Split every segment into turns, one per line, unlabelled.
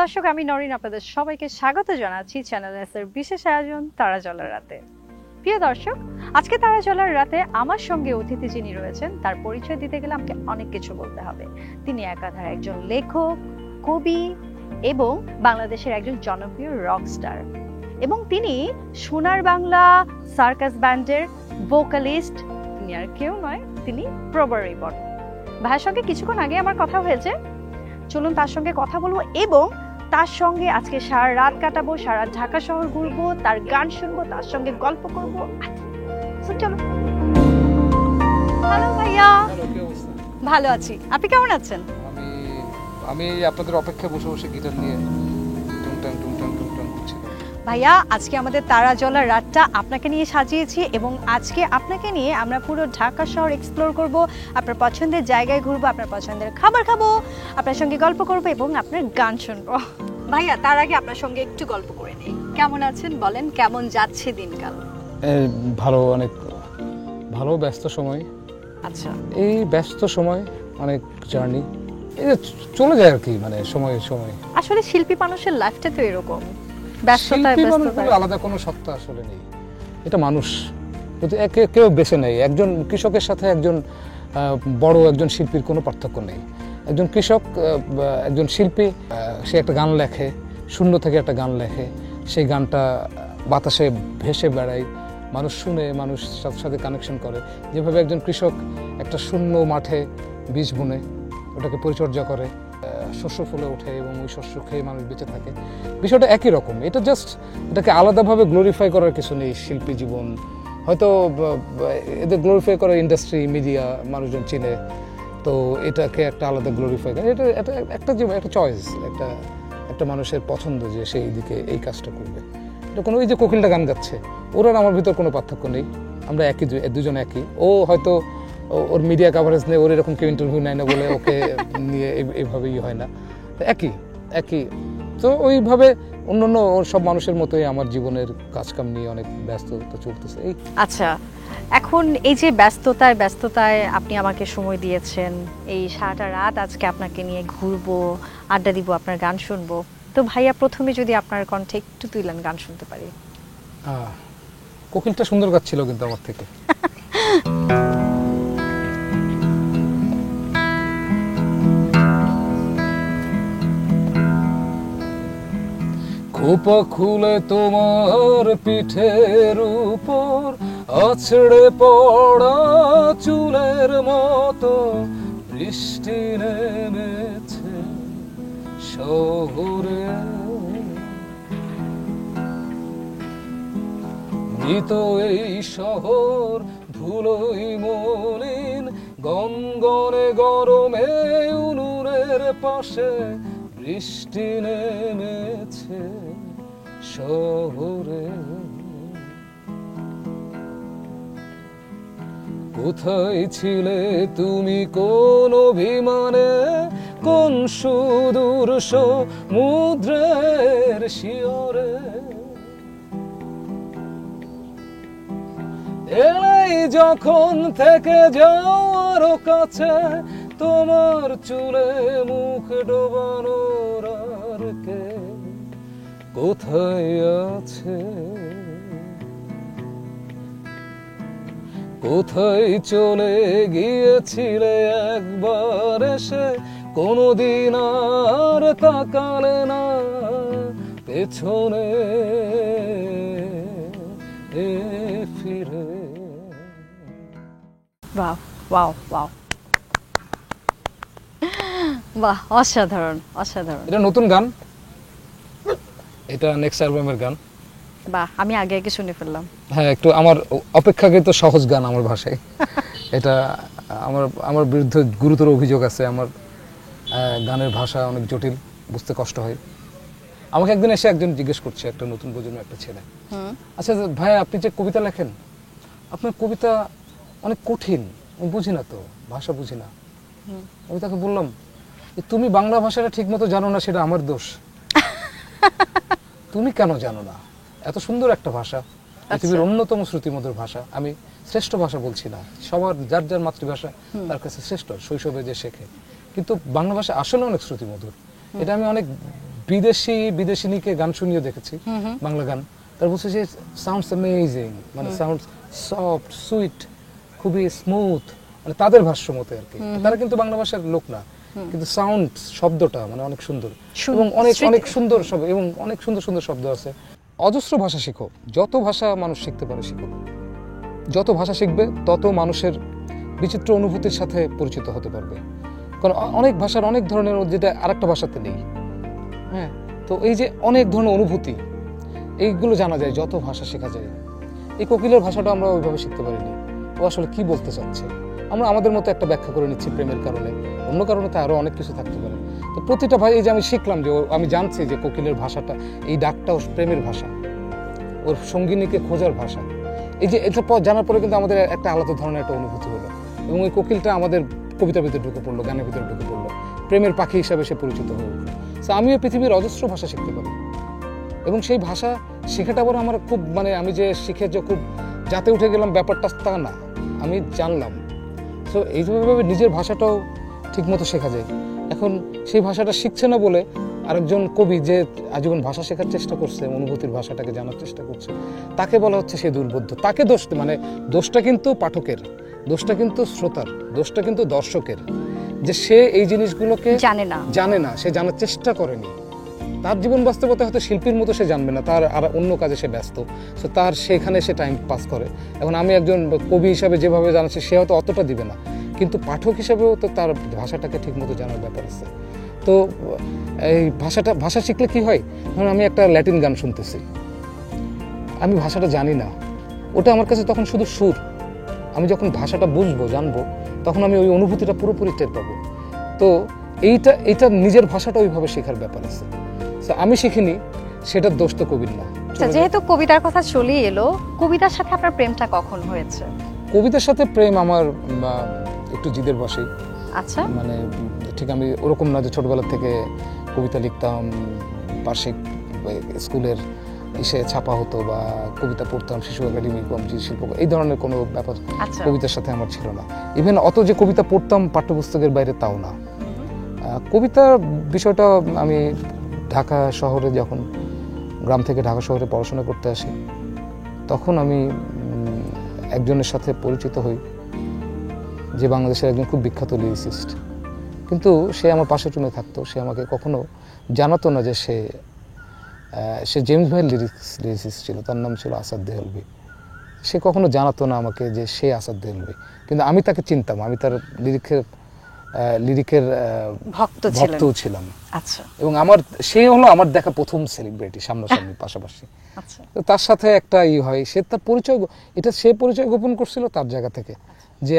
দর্শক, আমি নরিন আপনাদের সবাইকে স্বাগত জানাচ্ছি চ্যানেল এস এর বিশেষ আয়োজন তারা জ্বলার রাতে। প্রিয় দর্শক, আজকে তারা জ্বলার রাতে আমার সঙ্গে অতিথি যিনি রয়েছেন তার পরিচয় দিতে গেলে আমাকে অনেক কিছু বলতে হবে। তিনি একাধারে একজন লেখক, কবি এবং বাংলাদেশের একজন জনপ্রিয় রক স্টার, এবং তিনি সোনার বাংলা সার্কাস ব্যান্ডের ভোকালিস্ট। তিনি আর কেউ নয়, তিনি প্রবর রিপন। ভাইয়ের সঙ্গে কিছুক্ষণ আগে আমার কথা হয়েছে, চলুন তার সঙ্গে কথা বলবো এবং তার সঙ্গে আজকে সারা রাত কাটাবো, সারা ঢাকা শহর ঘুরবো, তার গান শুনবো, তার সঙ্গে গল্প করবো। চলো। হ্যালো ভাইয়া। ভালো আছি, আপনি কেমন আছেন?
আমি আপনাদের অপেক্ষায় বসে বসে গিটার নিয়ে টুংটাং টুংটাং টুংটাং করছি।
ভাইয়া, আজকে আমাদের তারা জ্বলার রাতটা আপনাকে নিয়ে সাজিয়েছি এবং আজকে আপনাকে নিয়ে আমরা পুরো ঢাকা শহর এক্সপ্লোর করব, আপনার পছন্দের জায়গায় ঘুরবো, আপনার পছন্দের খাবার খাবো, আপনার সঙ্গে গল্প করবো এবং আপনার গান শুনবো। ভাইয়া, তার আগে আপনার সঙ্গে একটু গল্প করে নেই। কেমন আছেন বলেন, কেমন যাচ্ছে দিনকাল?
ভালো, অনেক ভালো। ব্যস্ত সময়। আচ্ছা, এই ব্যস্ত সময় অনেক জার্নি চলে যায় আর কি, মানে সময় সময়।
আসলে শিল্পী মানুষের লাইফটা তো এরকম,
আলাদা কোনো সত্তা আসলে নেই, এটা মানুষ কেউ বেছে নেই। একজন কৃষকের সাথে একজন বড় একজন শিল্পীর কোনো পার্থক্য নেই। একজন কৃষক, একজন শিল্পী, সে একটা গান লেখে, শূন্য থেকে একটা গান লেখে, সেই গানটা বাতাসে ভেসে বেড়ায়, মানুষ শুনে, মানুষ সাথে কানেকশন করে। যেভাবে একজন কৃষক একটা শূন্য মাঠে বীজ বুনে ওটাকে পরিচর্যা করে, শস্য ফুলে ওঠে এবং ওই শস্য খেয়ে মানুষ বেঁচে থাকে, বিষয়টা একই রকম। এটা জাস্ট, এটাকে আলাদাভাবে গ্লোরিফাই করার কিছু নেই। শিল্পী জীবন হয়তো এদের গ্লোরিফাই করে ইন্ডাস্ট্রি, মিডিয়া, মানুষজন চিনে, তো এটাকে একটা আলাদা গ্লোরিফাই করে। এটা একটা একটা চয়েস, একটা মানুষের পছন্দ যে সেই দিকে এই কাজটা করবে। এটা কোনো, এই যে কোকিলটা গান গাচ্ছে, ওর আর আমার ভিতর কোনো পার্থক্য নেই, আমরা একই, দুজন একই। ও হয়তো ওর মিডিয়া কাভারেজ নেই, ওর এরকম কেউ ইন্টারভিউ নেয় না বলে ওকে নিয়ে এইভাবেই হয় না, একই। তো ওইভাবে অন্যান্য ওর সব মানুষের মতোই আমার জীবনের কাজকাম নিয়ে অনেক ব্যস্ততা চলতেছে।
আচ্ছা, এখন এই যে ব্যস্ততায় আপনি আমাকে সময় দিয়েছেন, এই সারাটা রাত আজকে আপনাকে নিয়ে ঘুরবো, আড্ডা দিব, আপনার গান শুনবো। তো ভাইয়া, প্রথমে যদি আপনার কণ্ঠে একটু তুইলেন গান শুনতে পারি।
কোকিলটা সুন্দর গাচ্ছিল কিন্তু আমার থেকে। খোপা খুলে তোমার পিঠের উপর আছড়ে পড়া চুলের মতো বৃষ্টি নেমেছে শহরে। মৃত এই শহর ধুলোই মলিন, গনগনে গরমে উনুনের পাশে বৃষ্টি নেমেছে শহরে। কোথায় ছিলে তুমি কোন অভিমানে, কোন সুদূর সমুদ্রের শিয়রে? এলেই যখন থেকে যাও আরো কাছে, তোমার চুলে মুখ ডোবানোর আর কে কোথায় আছে? কোথায় চলে গিয়েছিলে একবার এসে, কোনদিন আর তাকালে না পেছনে ফিরে।
বাহ বাহ বাহ বাহ, অসাধারণ অসাধারণ।
এটা নতুন গান, এটা নেক্সট অ্যালবামের গান।
বাহ, আমি আগে শুনে ফেললাম।
হ্যাঁ, একটু আমার অপেক্ষাকৃত সহজ গান আমার ভাষায়। এটা আমার বিরুদ্ধে গুরুতর অভিযোগ আছে, আমার গানের ভাষা অনেক জটিল, বুঝতে কষ্ট হয়। আমাকে একদিন এসে একজন জিজ্ঞেস করছে, একটা নতুন প্রজন্মের একটা ছেলে, আচ্ছা ভাই, আপনি যে কবিতা লেখেন, আপনার কবিতা অনেক কঠিন, আমি বুঝি না তো, ভাষা বুঝি না। আমি তাকে বললাম, তুমি বাংলা ভাষাটা ঠিক মতো জানো না, সেটা আমার দোষ। তুমি কেন জানো না? এত সুন্দর একটা ভাষা, পৃথিবীর অন্যতম শ্রুতিমধুর ভাষা। আমি শ্রেষ্ঠ ভাষা বলছি না, সবার যার যার মাতৃভাষা তার কাছে শ্রেষ্ঠ, শৈশবে যে শেখে, কিন্তু বাংলা ভাষা আসলে অনেক শ্রুতিমধুর। এটা আমি অনেক বিদেশিনীকে গান শুনিয়ে দেখেছি, বাংলা গান, তার বলছে যে সাউন্ডস অ্যামেজিং, মানে সাউন্ড সফট সুইট, খুবই স্মুথ, মানে তাদের ভাষ্য মতে আর কি। তারা কিন্তু বাংলা ভাষার লোক না, কিন্তু সাউন্ড শব্দটা মানে অনেক সুন্দর এবং অনেক অনেক সুন্দর শব্দ এবং অনেক সুন্দর সুন্দর শব্দ আছে। অজস্র ভাষা শিখো, যত ভাষা মানুষ শিখতে পারে শিখো, যত ভাষা শিখবে তত মানুষের বিচিত্র অনুভূতির সাথে পরিচিত হতে পারবে। কারণ অনেক ভাষার অনেক ধরনের, যেটা আরেকটা ভাষাতে নেই। হ্যাঁ, তো এই যে অনেক ধরনের অনুভূতি, এইগুলো জানা যায় যত ভাষা শেখা যায়। এই কোকিলের ভাষাটা আমরা ওইভাবে শিখতে পারিনি, ও আসলে কি বলতে চাচ্ছে। আমরা আমাদের মতো একটা ব্যাখ্যা করে নিচ্ছি প্রেমের কারণে, অন্য কারণে তো আরো অনেক কিছু থাকতে পারে। তো প্রতিটা ভাই, এই যে আমি শিখলাম যে আমি জানছি যে কোকিলের ভাষাটা, এই ডাকটা ওর প্রেমের ভাষা, ওর সঙ্গিনীকে খোঁজার ভাষা। এই যে এটা জানার পরে কিন্তু আমাদের একটা আলাদা ধরনের একটা অনুভূতি হলো, এবং ওই কোকিলটা আমাদের কবিতার ভিতরে ঢুকে পড়লো, গানের ভিতরে ঢুকে পড়লো, প্রেমের পাখি হিসাবে সে পরিচিত হয়ে উঠলো। তো আমিও পৃথিবীর অজস্র ভাষা শিখতে পারি, এবং সেই ভাষা শেখাটা আবার আমার খুব, মানে আমি যে শিখে যে খুব যাতে উঠে গেলাম ব্যাপারটা তা না, আমি জানলাম। তো এইভাবে নিজের ভাষাটাও ঠিক মতো শেখা যায়। এখন সেই ভাষাটা শিখছে না বলে আরেকজন কবি যে আজীবন ভাষা শেখার চেষ্টা করছে, অনুভূতির ভাষাটাকে জানার চেষ্টা করছে, তাকে বলা হচ্ছে সে দুর্বোধ্য। তাকে দোষ, মানে দোষটা কিন্তু পাঠকের, দোষটা কিন্তু শ্রোতার, দোষটা কিন্তু দর্শকের, যে সে এই জিনিসগুলোকে জানে না, সে জানার চেষ্টা করেনি। তার জীবন বাস্তবতা হয়তো শিল্পীর মতো সে জানবে না, তার আর অন্য কাজে সে ব্যস্ত, তো তার সেখানে সে টাইম পাস করে। এখন আমি একজন কবি হিসাবে যেভাবে জানাচ্ছি, সে হয়তো অতটা দিবে না, কিন্তু পাঠক হিসাবেও তো তার ভাষাটাকে ঠিক মতো জানার ব্যাপার আছে। তো এই ভাষা শিখলে কি হয়, ধরুন আমি একটা ল্যাটিন গান শুনতেছি, আমি ভাষাটা জানি না, ওটা আমার কাছে তখন শুধু সুর। আমি যখন ভাষাটা বুঝবো, জানবো, তখন আমি ওই অনুভূতিটা পুরোপুরি টের পাবো। তো এইটা নিজের ভাষাটা ওইভাবে শেখার ব্যাপার আছে। আমি শিখিনি, সেটার দোষ তো কবির না।
যেহেতু কবিতার কথা চলেই এলো, কবিতার সাথে আপনার প্রেমটা কখন হয়েছে?
কবিতার সাথে প্রেম আমার একটু জিদের বসেই।
আচ্ছা, মানে
ঠিক আমি ওরকম না যে ছোটবেলা থেকে কবিতা লিখতাম, বার্ষিক স্কুলের ইসে ছাপা হতো বা কবিতা পড়তাম, শিশু একাডেমি, কমিটি, শিল্প, এই ধরনের কোনো ব্যাপার কবিতার সাথে আমার ছিল না। ইভেন অত যে কবিতা পড়তাম পাঠ্যপুস্তকের বাইরে, তাও না। কবিতার বিষয়টা আমি ঢাকা শহরে, যখন গ্রাম থেকে ঢাকা শহরে পড়াশোনা করতে আসি, তখন আমি একজনের সাথে পরিচিত হই যে বাংলাদেশের একজন খুব বিখ্যাত লিরিসিস্ট। কিন্তু সে আমার পাশের রুমে থাকতো, সে আমাকে কখনো জানাতো না যে সে জেমস ভাইয়ের লিরিসিস্ট ছিল, তার নাম ছিল আসাদ দেহলভি। সে কখনো জানাতো না আমাকে যে সে আসাদ দেহলভি, কিন্তু আমি তাকে চিনতাম, আমি তার লিরিকের ভক্তও ছিলাম।
আচ্ছা,
এবং সে হলো আমার দেখা প্রথম সেলিব্রিটি সামনাসামনি পাশাপাশি।
আচ্ছা,
তার সাথে একটা হয়, সে তার পরিচয়, সে পরিচয় গোপন করছিল তার জায়গা থেকে, যে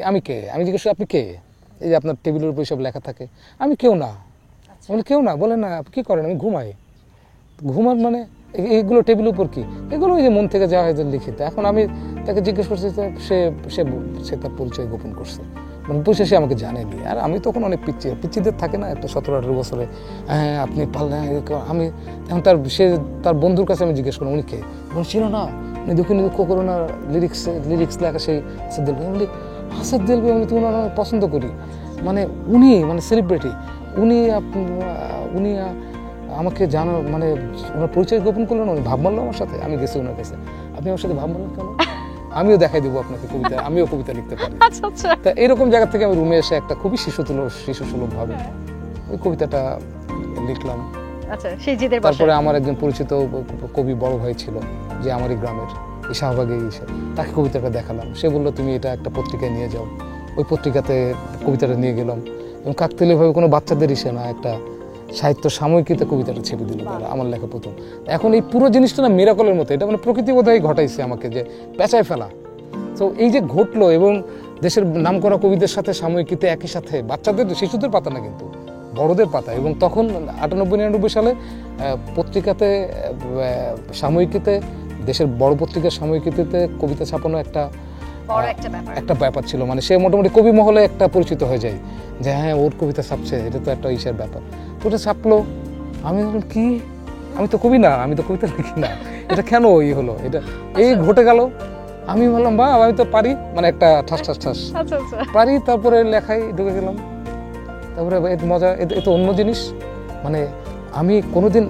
আমি কে। আমি জিজ্ঞেস করি, আপনি কে? এই যে আপনার টেবিলের উপর সব লেখা থাকে। আমি কেউ না। বলে কেউ না? বলে না, কি করেন? আমি ঘুমাই। ঘুমান মানে এইগুলো টেবিলের উপর কি? এগুলো ওই যে মন থেকে যাওয়া হয় লিখিত। এখন আমি তাকে জিজ্ঞেস করছি, সে তার পরিচয় গোপন করছে, মানে বুঝে সে আমাকে জানেনি। আর আমি তখন অনেক পিচ্চিদের থাকে না একটা 17-18 বছরে, হ্যাঁ আপনি পারলেন। আমি এখন তার বন্ধুর কাছে আমি জিজ্ঞেস করলাম, উনি কে? ছিল না, উনি দুঃখিনী দুঃখ করো না লিরিক্স লেখা সেই আসাদ দেলভি। আমি বলি, আসাদ দেলভি, আমি তো ওনার অনেক পছন্দ করি, মানে উনি মানে সেলিব্রিটি, উনি আমাকে জানো, মানে ওনার পরিচয় গোপন করলেন, উনি ভাব মারলো আমার সাথে। আমি গেছি ওনার কাছে, আপনি আমার সাথে ভাব মারলেন কেন? আমিও দেখাই দেবো আপনাকে কবিতা, আমিও কবিতা লিখতে পারি। তা এরকম জায়গা থেকে আমি রুমে এসে একটা খুবই শিশুসুলভ ভাবে ওই কবিতাটা লিখলাম। তারপরে আমার একজন পরিচিত কবি বড় ভাই ছিল, যে আমারই গ্রামের, এই শাহবাগে, তাকে কবিতাটা দেখালাম। সে বললো, তুমি এটা একটা পত্রিকায় নিয়ে যাও। ওই পত্রিকাতে কবিতাটা নিয়ে গেলাম, এবং কাকতালীয়ভাবে কোনো বাচ্চাদের ইসে না, একটা সাহিত্য সাময়িকীতে কবিতাটা ছেপে দিল আমার লেখা প্রথম। এখন এই পুরো জিনিসটা না মিরাকলের মতো, এটা মানে প্রকৃতি বোধহয় ঘটাইছে আমাকে, যে পেঁচায় ফেলা। তো এই যে ঘটলো, এবং দেশের নামকরা কবিদের সাথে সাময়িকীতে একই সাথে, বাচ্চাদের, শিশুদের পাতা না কিন্তু বড়দের পাতা। এবং তখন 98-99 সালে পত্রিকাতে, সাময়িকীতে, দেশের বড় পত্রিকার সাময়িকীতে কবিতা ছাপানো একটা ব্যাপার ছিল। মানে সে মোটামুটি কবি মহলে একটা পরিচিত হয়ে যায়, যে হ্যাঁ ওর কবিতা ছাপছে, এটা তো একটা ইসের ব্যাপার। তো ওটা ছাপলো, আমি বললাম কি, আমি তো কবি না, আমি তো কবিতা লিখি না, এটা কেন হলো? এটা এই ঘটে গেল। আমি বললাম, বা আমি তো পারি, মানে একটা ঠাস পারি। তারপরে লেখায় ঢুকে গেলাম। তারপরে মজা, এ তো অন্য জিনিস, মানে আমি কোনোদিন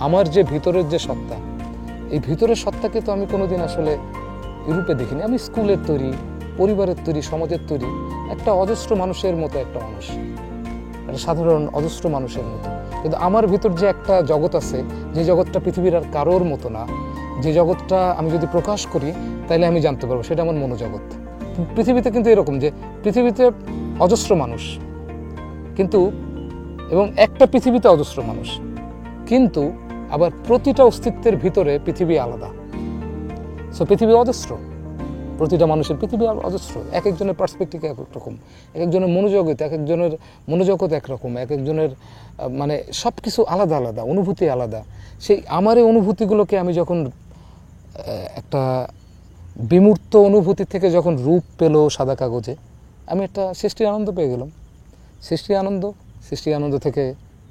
আমার যে ভিতরের যে সত্তা, এই ভিতরের সত্তাকে তো আমি কোনোদিন আসলে রূপে দেখিনি। আমি স্কুলের তৈরি, পরিবারের তৈরি, সমাজের তৈরি, একটা অজস্র মানুষের মতো একটা মানুষ, একটা সাধারণ অজস্র মানুষের মতো। কিন্তু আমার ভিতর যে একটা জগৎ আছে, যে জগৎটা পৃথিবীর আর কারোর মতো না, যে জগৎটা আমি যদি প্রকাশ করি তাহলে আমি জানতে পারবো, সেটা আমার মনোজগৎ। পৃথিবীতে কিন্তু এরকম যে পৃথিবীতে অজস্র মানুষ, কিন্তু এবং একটা পৃথিবীতে অজস্র মানুষ, কিন্তু আবার প্রতিটা অস্তিত্বের ভিতরে পৃথিবী আলাদা। সো পৃথিবী অজস্র, প্রতিটা মানুষের পৃথিবী অজস্র, এক একজনের পার্সপেক্টিভ এক রকম, এক একজনের মনোজগৎ, এক একজনের মনোজগৎ একরকম, এক একজনের মানে সব কিছু আলাদা আলাদা, অনুভূতি আলাদা। সেই আমার এই অনুভূতিগুলোকে আমি যখন একটা বিমূর্ত অনুভূতি থেকে যখন রূপ পেল সাদা কাগজে, আমি একটা সৃষ্টির আনন্দ পেয়ে গেলাম। সৃষ্টি আনন্দ থেকে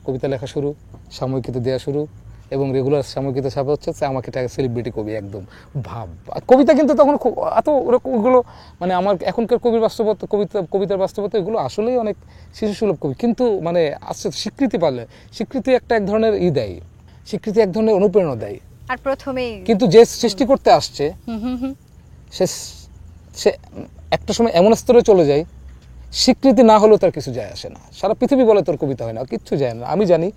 কবিতা লেখা শুরু, সাময়িকীতে দেওয়া শুরু, এবং রেগুলার সাময়িকীতে ছাপা হচ্ছে আমাকে একটা সেলিব্রিটি কবি একদম ভাব। কবিতা কিন্তু তখন এত ওগুলো মানে আমার এখনকার কবিতার বাস্তবতা এগুলো আসলেই অনেক শিশুসুলভ কবি, কিন্তু মানে আস্তে স্বীকৃতি পারলে, স্বীকৃতি এক ধরনের দেয়, স্বীকৃতি এক ধরনের অনুপ্রেরণা দেয়।
আর প্রথমেই
কিন্তু যে সৃষ্টি করতে আসছে সে একটা সময় এমন স্তরে চলে যায়, স্বীকৃতি না হলেও তার কিছু যায় আসে না। সারা পৃথিবী বলে তোর কবিতা হয় না, কিচ্ছু যায় না। আমি জানি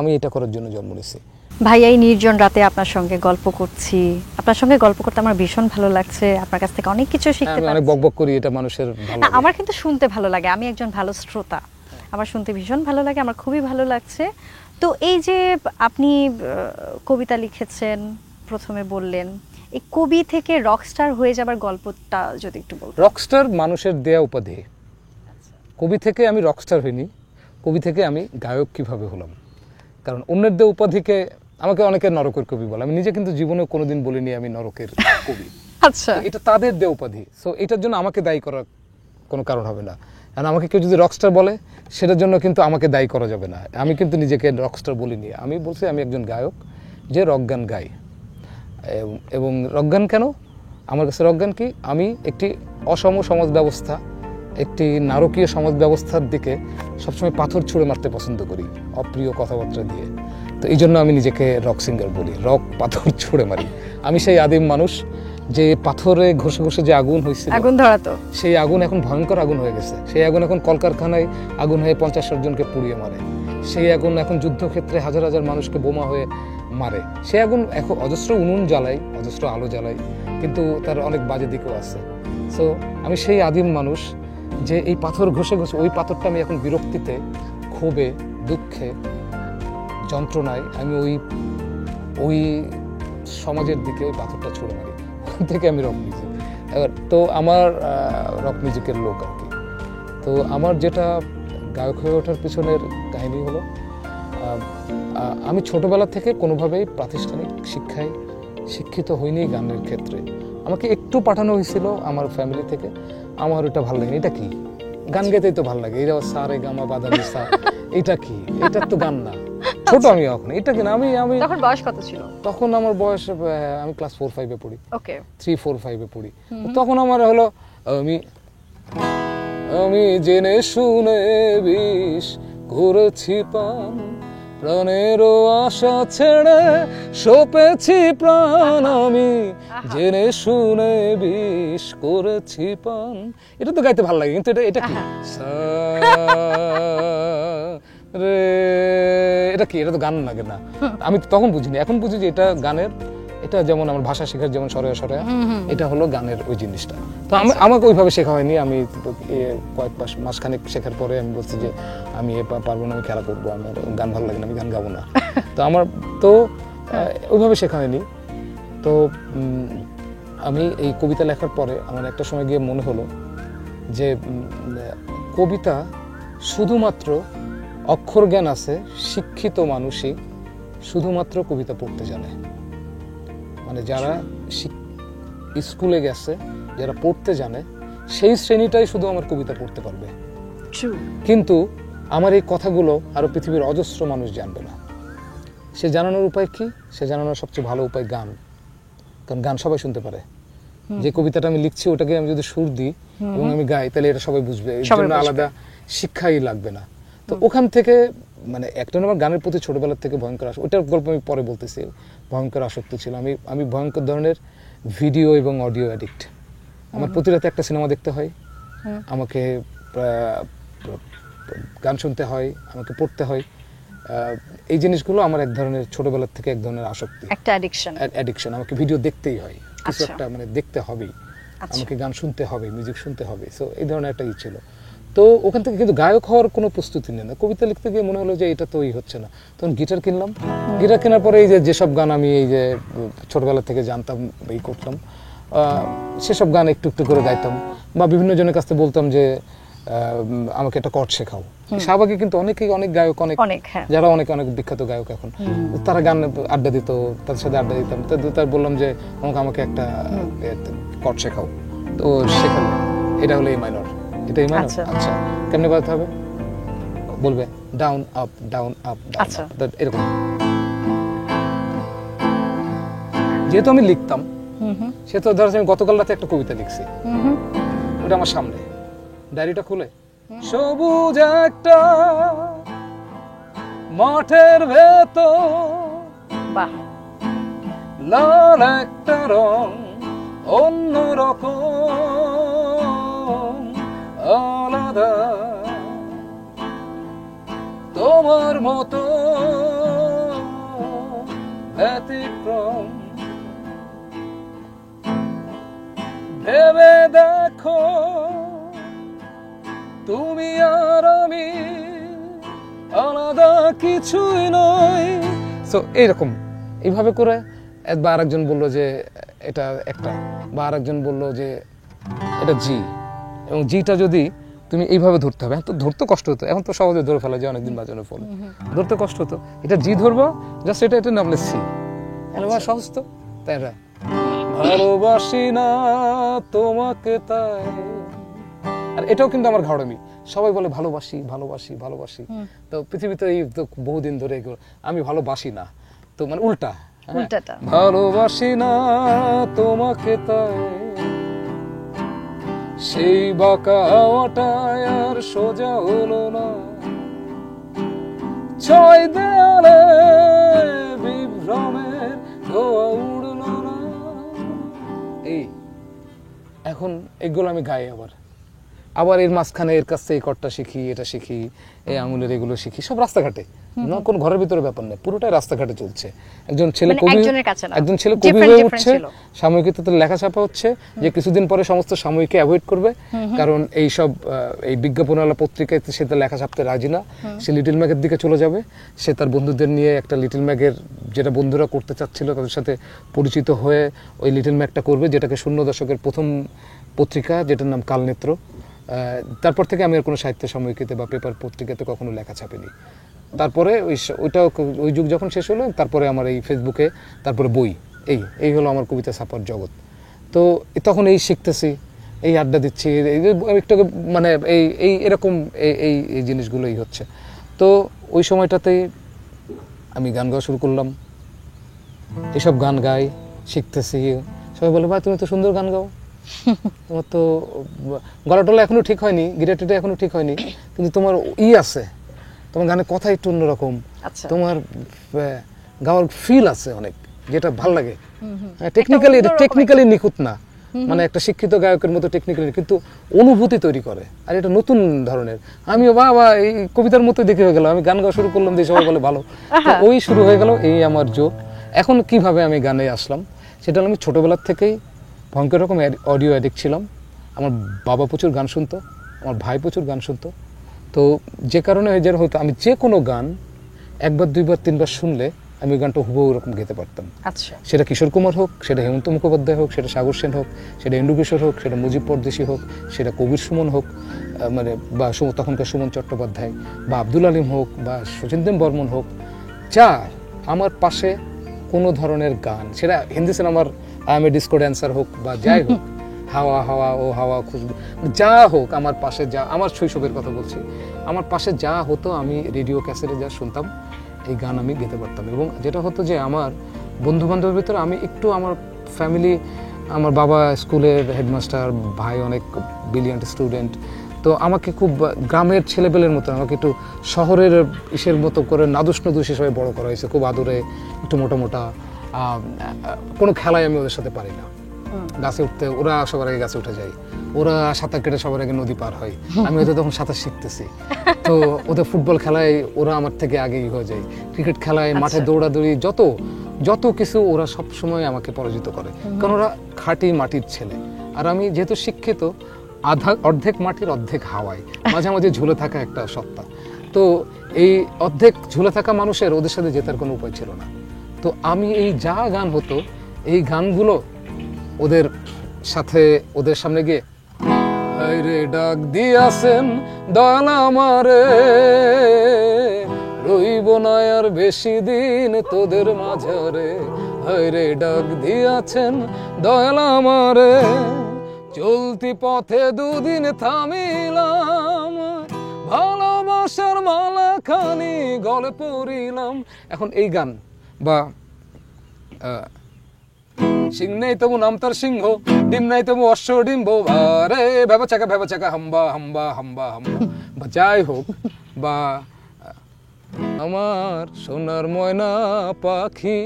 আমি এটা করার জন্য জন্ম নিয়েছি।
ভাইয়া, এই নির্জন রাতে আপনার সঙ্গে গল্প করছি, আপনার সঙ্গে গল্প করতে আমার ভীষণ ভালো লাগছে। আপনার কাছ থেকে অনেক কিছু শিখতে পারছি।
আমি অনেক বকবক করি, এটা মানুষের ভালো লাগে।
আমার কিন্তু শুনতে ভালো লাগে, আমি একজন ভালো শ্রোতা, আমার শুনতে ভীষণ ভালো লাগে, আমার খুবই ভালো লাগছে। তো এই যে আপনি কবিতা লিখেছেন, প্রথমে বললেন, এই কবি থেকে রকস্টার হয়ে যাবার গল্পটা যদি একটু বলতেন।
রকস্টার মানুষের দেয়া উপাধি। কবি থেকে আমি রকস্টার হইনি, কবি থেকে আমি গায়ক কিভাবে হলাম। কারণ অন্যের দেয়া উপাধিকে আমাকে অনেকে নরকের কবি বলে, আমি নিজে কিন্তু জীবনে কোনোদিন বলিনি আমি নরকের কবি।
আচ্ছা,
এটা তাদের দেয়া উপাধি। সো এটার জন্য আমাকে দায়ী করার কোনো কারণ হবে না। কারণ আমাকে কেউ যদি রকস্টার বলে সেটার জন্য কিন্তু আমাকে দায়ী করা যাবে না। আমি কিন্তু নিজেকে রকস্টার বলিনি, আমি বলছি আমি একজন গায়ক যে রক গান গাই। এবং রক গান কেন, আমার কাছে রক গান কি, আমি একটি অসম সমাজ ব্যবস্থা, একটি নারকীয় সমাজ ব্যবস্থার দিকে সবসময় পাথর ছুঁড়ে মারতে পছন্দ করি, অপ্রিয় কথাবার্তা দিয়ে। তো এই জন্য আমি নিজেকে রক সিঙ্গার বলি, রক পাথর ছুঁড়ে মারি। আমি সেই আদিম মানুষ যে পাথরে ঘষে ঘষে যে আগুন হয়েছিল,
আগুন ধরাতো,
সেই আগুন এখন ভয়ঙ্কর আগুন হয়ে গেছে। সেই আগুন এখন কলকারখানায় আগুন হয়ে 50-60 জনকে পুড়িয়ে মারে। সেই আগুন এখন যুদ্ধক্ষেত্রে হাজার হাজার মানুষকে বোমা হয়ে মারে। সেই আগুন এখন অজস্র উনুন জ্বালাই, অজস্র আলো জ্বালাই, কিন্তু তার অনেক বাজে দিকও আছে। সো আমি সেই আদিম মানুষ যে এই পাথর ঘষে ঘষে, ওই পাথরটা আমি এখন বিরক্তিতে, ক্ষোভে, দুঃখে, যন্ত্রণায় আমি ওই সমাজের দিকে ওই পাথরটা ছুঁড়ে মারি। ওখান থেকে আমি রক মিউজিক। এবার তো আমার রক মিউজিকের লোক আর কি। তো আমার যেটা গায়ক হয়ে ওঠার পিছনের কাহিনী হলো, আমি ছোটবেলা থেকে কোনোভাবেই প্রাতিষ্ঠানিক শিক্ষায় শিক্ষিত হইনি গানের ক্ষেত্রে। আমাকে একটু পাঠানো হয়েছিল আমার ফ্যামিলি থেকে, আমার ওটা ভালো লাগে। এটা কি গান গাইতেই তো ভালো লাগে, এটা সারে গামা বাদামি সা, এটা কি, এটা তো গান না। ছোট আমি এখন, এটা কি না। আমি
তখন বয়স কত ছিল?
তখন আমার বয়স, আমি ক্লাস 4-5 পড়ি,
ওকে
3-4-5 পড়ি। তখন আমার হলো আমি জেনে শুনে বিষ করেছি পান, প্রাণেরও আশা ছেড়ে সপেছি প্রাণ, আমি জেনে শুনে বিষ করেছি পান। এটা তো গাইতে ভালো লাগে, কিন্তু এটা কি রে, এটা কি, এটা তো গান লাগে না। আমি তখন বুঝিনি, এখন বুঝি যে এটা গানের, এটা যেমন আমার ভাষা শেখার যেমন সরেয়া সরেয়া, এটা হলো গানের ওই জিনিসটা। তো আমাকে ওইভাবে শেখা হয়নি। আমি কয়েক মাসখানেক শেখার পরে আমি বলছি যে আমি পারবো না, আমি খেলা করবো, আমার গান ভালো লাগে না, আমি গান গাবো না। তো আমার তো ওইভাবে শেখা হয়নি। তো আমি এই কবিতা লেখার পরে আমার একটা সময় গিয়ে মনে হলো যে কবিতা শুধুমাত্র অক্ষর জ্ঞান আছে শিক্ষিত মানুষই শুধুমাত্র কবিতা পড়তে জানে। মানে যারা স্কুলে গেছে, যারা পড়তে জানে, সেই শ্রেণীটাই শুধু আমার কবিতা পড়তে পারবে। কিন্তু আমার এই কথাগুলো আরো পৃথিবীর অজস্র মানুষ জানবে না। সে জানানোর উপায় কি? সে জানানোর সবচেয়ে ভালো উপায় গান। কারণ গান সবাই শুনতে পারে। যে কবিতাটা আমি লিখছি ওটাকে আমি যদি সুর দিই এবং আমি গাই, তাহলে এটা সবাই বুঝবে। এর জন্য আলাদা শিক্ষাই লাগবে না। তো তো ওখান থেকে মানে একটা আমার গানের প্রতি ছোটবেলা থেকে ভয়ঙ্কর ওইটার গল্প আমি পরে বলতেছি, ভয়ঙ্কর আসক্ত ছিল আমি ভয়ঙ্কর ধরনের ভিডিও এবং অডিও অ্যাডিক্ট। আমার প্রতি রাতে একটা সিনেমা দেখতে হয়, আমাকে গান শুনতে হয়, আমাকে পড়তে হয়। এই জিনিসগুলো আমার এক ধরনের ছোটবেলার থেকে এক ধরনের আসক্তি,
একটা অ্যাডিকশন।
আমাকে ভিডিও দেখতেই হয়, কিছু একটা মানে দেখতে হবেই, আমাকে গান শুনতে হবে, মিউজিক শুনতে হবে। সো এই ধরনের একটা ছিল। তো ওখান থেকে কিন্তু গায়ক হওয়ার কোনো প্রস্তুতি নেই না। কবিতা লিখতে গিয়ে মনে হলো যে এটা তো হচ্ছে না, তখন গিটার কিনলাম। গিটার কেনার পরে এই যেসব গান আমি এই যে ছোটবেলা থেকে জানতাম এই করতাম, সেসব গান একটু একটু করে গাইতাম, বা বিভিন্ন জনের কাছ থেকে বলতাম যে আমাকে একটা কর্ড শেখাও। শাহবাগে কিন্তু অনেক গায়ক যারা অনেক বিখ্যাত গায়ক এখন, তারা গান আড্ডা দিত, তাদের সাথে আড্ডা দিতাম। তার বললাম যে আমাকে একটা কর্ড শেখাও, তো শেখালো। এটা হলো এই মাইনর, এটাই মাইনর। আচ্ছা, কেমনে বাজাতে হবে বলবে, ডাউন আপ ডাউন আপ, এরকম। যেহেতু আমি লিখতাম, সেহেতু ধরো আমি গতকাল রাতে একটা কবিতা লিখছি, ওটা আমার সামনে, ডায়েরিটা খুলে, সবুজ একটা মাঠের ভেতর, লাল একটা রং অন্য রকম আলাদা, তোমার মতো ব্যতিক্রম, ভেবে দেখো তুমি আর আমি আলাদা কিছুই নয়। সো এইরকম এইভাবে করে বা আরেকজন বললো যে এটা একটা, বা আরেকজন বললো যে এটা জি, এবং জিটা যদি তুমি এইভাবে ধরতে হবে। এখন তো ধরতে কষ্ট হতো, এখন তো সহজে ধরে ফেলা যায় অনেকদিন বাজানোর ফলে, ধরতে কষ্ট হতো। এটা জি ধরবো, জাস্ট এটা নামলে সি, সহজ তো, তাই না? ভালোবাসি না তোমাকে তাই। আর এটাও কিন্তু আমার ঘাড়মি, সবাই বলে ভালোবাসি ভালোবাসি ভালোবাসি, তো পৃথিবীতে এই বহুদিন ধরে আমি ভালোবাসি না, তো মানে উল্টা, ভালোবাসি না তোমাকে তাই, সেই বাঁকা হাওয়াটায় আর সোজা হলো না, ছয় দেয়ালে বিভ্রমের ধোয়া উড়লো না। এই এখন এগুলো আমি গাই, আবার এর মাঝখানে এর কাছ থেকে এই কর্ডটা শিখি, এটা শিখি, এই আঙুলের এগুলো শিখি, সব রাস্তাঘাটে, না কোন ঘরের ভিতরে ব্যাপার নেই, পুরোটাই রাস্তাঘাটে চলছে। একজন ছেলে কবি হয়ে উঠছে, সাময়িকীতে লেখাছাপা হচ্ছে, যে কিছুদিন পরে সমস্ত সাময়িকী অ্যাভয়েড করবে, কারণ এই বিজ্ঞাপনওয়ালা পত্রিকায় সে তার লেখা ছাপতে রাজি না, সে লিটল ম্যাগের দিকে চলে যাবে। সে তার বন্ধুদের নিয়ে একটা লিটল ম্যাগের, যেটা বন্ধুরা করতে চাচ্ছিল তাদের সাথে পরিচিত হয়ে ওই লিটল ম্যাগটা করবে, যেটাকে ০ দশকের প্রথম পত্রিকা, যেটার নাম কালনেত্র। তারপর থেকে আমি আর কোনো সাহিত্য সাময়িকীতে বা পেপার পত্রিকাতে কখনো লেখা ছাপিনি। তারপরে ওই যুগ যখন শেষ হলো, তারপরে আমার এই ফেসবুকে, তারপরে বই, এই হলো আমার কবিতা ছাপার জগৎ। তো তখন এই শিখতেছি, এই আড্ডা দিচ্ছি, একটু মানে এই এরকম এই জিনিসগুলোই হচ্ছে। তো ওই সময়টাতেই আমি গান গাওয়া শুরু করলাম, এসব গান গাই, শিখতেছি। সবাই বলে, ভাই তুমি তো সুন্দর গান গাও, তোমার তো গলা টলা এখনো ঠিক হয়নি, গিটারটা এখনো ঠিক হয়নি, কিন্তু তোমার আছে, তোমার গানের কথা একটু অন্যরকম, তোমার গাওয়ার ফিল আছে অনেক, যেটা ভাল লাগে। টেকনিক্যালি নিখুঁত না, মানে একটা শিক্ষিত গায়কের মতো টেকনিক্যালি, কিন্তু অনুভূতি তৈরি করে, আর এটা নতুন ধরনের। আমিও বাবা এই কবিতার মতো দেখে হয়ে গেল, আমি গান গাওয়া শুরু করলাম, দিয়ে সবাই বলে ভালো, ওই শুরু হয়ে গেল এই আমার যোগ। এখন কিভাবে আমি গানে আসলাম, সেটা আমি ছোটবেলার থেকেই ভয়ঙ্কর রকম অডিও অ্যাডিক্ট ছিলাম। আমার বাবা প্রচুর গান শুনতো, আমার ভাই প্রচুর গান শুনতো। তো যে কারণে হয়তো আমি যে কোনো গান একবার, দুইবার, তিনবার শুনলে আমি ওই গানটা হুবহু ওরকম গেতে পারতাম। সেটা কিশোর কুমার হোক, সেটা হেমন্ত মুখোপাধ্যায় হোক, সেটা সাগর সেন হোক, সেটা ইন্দু কিশোর হোক, সেটা মুজিব পরদেশি হোক, সেটা কবির সুমন হোক, মানে বা তখনকার সুমন চট্টোপাধ্যায়, বা আব্দুল আলিম হোক, বা শচীন্দ্র বর্মন হোক, যার আমার পাশে কোনো ধরনের গান, সেটা হিন্দি সিনেমার I M A disco dancer হোক, বা যাই হোক, হাওয়া হাওয়া ও হাওয়া খুশবু, যা হোক আমার পাশে, যা আমার শৈশবের কথা বলছি, আমার পাশে যা হতো আমি রেডিও ক্যাসেটে যা শুনতাম, এই গান আমি গেতে পারতাম। এবং যেটা হতো যে আমার বন্ধু বান্ধবের ভিতরে আমি একটু, আমার ফ্যামিলি, আমার বাবা স্কুলের হেডমাস্টার, ভাই অনেক ব্রিলিয়ান্ট স্টুডেন্ট, তো আমাকে খুব গ্রামের ছেলেপেলের মতো, আমাকে একটু শহরের ইসের মতো করে নাদুস নদুস হিসেবে বড় করা হয়েছে, খুব আদরে, একটু মোটা মোটা। কোনো খেলায় আমি ওদের সাথে পারি না। গাছে উঠতে ওরা সবার আগে গাছে উঠে যায়, ওরা সাঁতার কেটে সবার আগে নদী পার হয়, আমি হয়তো তখন সাঁতার শিখতেছি। তো ওদের ফুটবল খেলায় ওরা আমার থেকে আগেই হয়ে যায়, ক্রিকেট খেলায় মাঠে দৌড়াদৌড়ি, যত কিছু ওরা সব সময় আমাকে পরাজিত করে, কারণ ওরা খাঁটি মাটির ছেলে। আর আমি যেহেতু শিক্ষিত, অর্ধেক মাটির অর্ধেক হাওয়ায় মাঝামাঝি ঝুলে থাকা একটা সত্তা। তো এই অর্ধেক ঝুলে থাকা মানুষের ওদের সাথে জেতার কোনো উপায় ছিল না। তো আমি এই যা গান হতো, এই গানগুলো ওদের সাথে, ওদের সামনে গিয়ে হায়রে ডাক দিয়াছেন দয়াল আমারে, রইব না আর বেশি দিন তোদের মাঝারে, হায়রে ডাক দিয়াছেন দয়াল আমারে, চলতি পথে দুদিন থামিলাম, ভালোবাসার মালা খানি গলে পড়িলাম। এখন এই গান বা সিং নেই তবু নাম তার সিংহ, ডিম নাই তবু অশ্ব ডিম্ব, আরে ভেবা চাকা হাম্বা হাম্বা হাম্বা হাম্বা, বা যাই হোক, বা আমার সোনার ময়না পাখি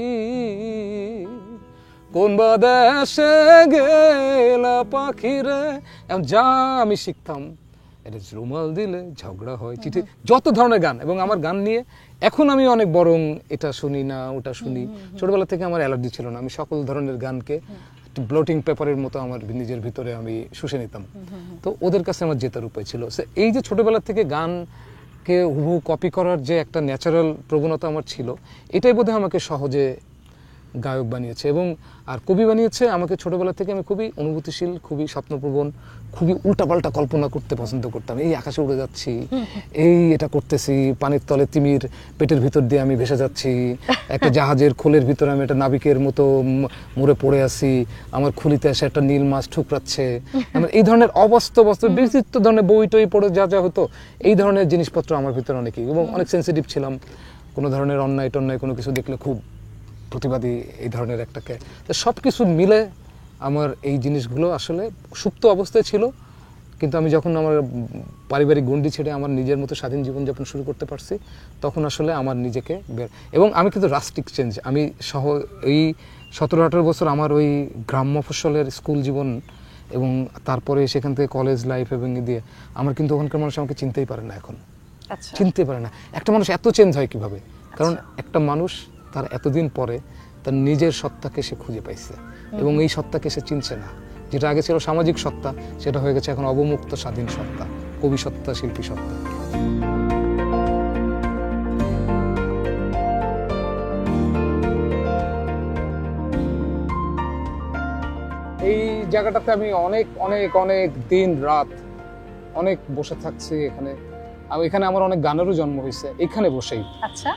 কোন বা দেশে গেলা পাখি রে, যা আমি শিখতাম, এটা রুমাল দিলে ঝগড়া হয়, চিঠি, যত ধরনের গান। এবং আমার গান নিয়ে এখন আমি অনেক বরং এটা শুনি না ওটা শুনি, ছোটবেলা থেকে আমার অ্যালার্জি ছিল না, আমি সকল ধরনের গানকে ব্লোটিং পেপারের মতো আমার নিজের ভিতরে আমি শুষে নিতাম। তো ওদের কাছে আমার জেতার উপায় ছিল। এই যে ছোটবেলা থেকে গানকে হুবহু কপি করার যে একটা ন্যাচারাল প্রবণতা আমার ছিল, এটাই বোধহয় আমাকে সহজে গায়ক বানিয়েছে এবং আর কবি বানিয়েছে। আমাকে ছোটবেলা থেকে আমি খুবই অনুভূতিশীল, খুবই স্বপ্নপ্রবণ, খুবই উল্টাপাল্টা কল্পনা করতে পছন্দ করতাম। এই আকাশে উড়ে যাচ্ছি, এই এটা করতেছি, পানির তলে তিমির পেটের ভিতর দিয়ে আমি ভেসে যাচ্ছি, একটা জাহাজের খোলের ভিতরে আমি একটা নাবিকের মতো মরে পড়ে আছি, আমার খুলিতে এসে একটা নীল মাছ ঠুকরাচ্ছে, এই ধরনের অবাস্তব বিচিত্র ধরনের বই টই পড়ে যা যা হতো, এই ধরনের জিনিসপত্র আমার ভিতরে অনেকই, এবং অনেক সেন্সিটিভ ছিলাম। কোনো ধরনের অন্যায় টন্যায় কোনো কিছু দেখলে খুব প্রতিবাদী, এই ধরনের একটাকে। তো সব কিছু মিলে আমার এই জিনিসগুলো আসলে সুপ্ত অবস্থায় ছিল, কিন্তু আমি যখন আমার পারিবারিক গণ্ডি ছেড়ে আমার নিজের মতো স্বাধীন জীবনযাপন শুরু করতে পারছি, তখন আসলে আমার নিজেকে এবং আমি কিন্তু রাস্টিক চেঞ্জ, আমি এই 17-18 বছর আমার ওই গ্রাম্য ফসলের স্কুল জীবন এবং তারপরে সেখান থেকে কলেজ লাইফ এবং দিয়ে আমার কিন্তু ওখানকার মানুষ আমাকে চিনতেই পারে না এখন। চিনতে পারে না একটা মানুষ এত চেঞ্জ হয় কিভাবে, কারণ একটা মানুষ তার এতদিন পরে তার নিজের সত্তাকে সে খুঁজে পাইছে এবং এই সত্তাকে সে চিনছে না। যেটা আগে ছিল সামাজিক সত্তা, সেটা হয়ে গেছে এখন অবমুক্ত স্বাধীন সত্তা, কবি সত্তা, শিল্পী সত্তা। এই জায়গাটাতে আমি অনেক অনেক অনেক দিন রাত অনেক বসে থাকছি এখানে। এখানে আমার অনেক গানেরও জন্ম হয়েছে এখানে বসেই।
আচ্ছা।